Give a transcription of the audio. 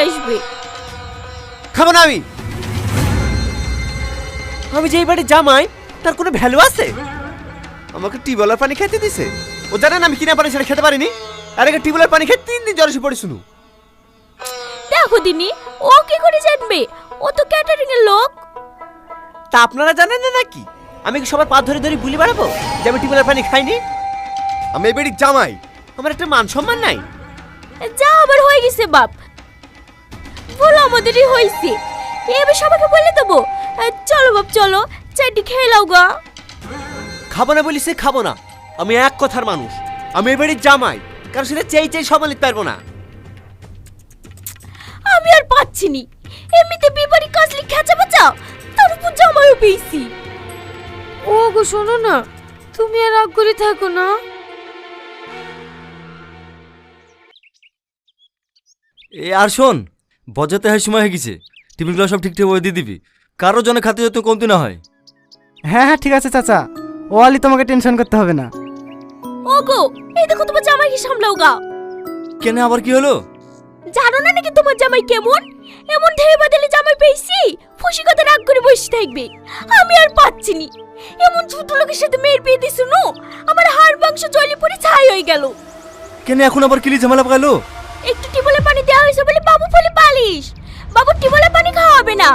আসবে। খাবো না আমি যেই বাড়ির জামাই তার কোনো ভ্যালু আছে? আমাকে টিউবওয়েলের পানি খেতে দিছে। ও জানে না আমি কিনা পানি ছেড়ে খেতে পারিনি। আর আগে টিউবওয়েলের পানি খেয়ে 3 দিন জ্বর এসে পড়ে শুনু। দেখো দিনি, ও কি করে জানবে? ও তো ক্যাটারিং এর লোক। তা আপনারা জানেন না নাকি? আমি কি সবার পা ধরে ধরে বুলি বেড়াবো যে আমি টিউবওয়েলের পানি খাইনি? আমি এই বাড়ির জামাই, আমার একটা মান সম্মান নাই? যা আবার হয়ে গেছে বাপ, বলো আমাদেরই হয়েছে, এবার সবাইকে বলে দেবো। চলো বাপ চলো, চারটি খেয়ে লাও গা। খাবো না বলিস খাবো না, আমি এক কথার মানুষ। আমি এই বাড়ির জামাই, কারণ সেটা চেয়ে চেয়ে সামলাতে পারবো না। আমি আর পাচ্ছি নি, এমনিতে বিবাড়ি কাজলি খেচা বাঁচা, তার উপর জামাইও পেয়েছি। ও গো শোনো না, তুমি আর রাগ করে থাকো না। এ আর শোন, বজাতে হয় সময় হয়ে গেছে, টিফিনগুলো সব ঠিকঠাক ওই দিয়ে দিবি, কারো জন্য খাতে যত কমতি না হয়। হ্যাঁ হ্যাঁ ঠিক আছে চাচা, ও আলি তোমাকে টেনশন করতে হবে না। ও গো, এই দেখো তোমার জামাইকে সামলাও গা। কেন আবার কি হলো? জানো না নাকি তোমার জামাই কেমন? এমন ঢেউ বাদলে জামাই পেয়েছি, খুশি কথা রাগ করে বসে থাকবে। আমি আর পাচ্ছি নি, এমন ছোট লোকের সাথে মেয়ের বিয়ে দিছো না, আমার হাড় মাংস জ্বলে পড়ে ছাই হয়ে গেল। কেন এখন আবার কিলি ঝামেলা পাকালো? একটু টিউবওয়েলের পানি দেওয়া হয়েছে বলে বাবু ফলে পালিশ, বাবু টিউবওয়েলের পানি খাওয়া হবে না।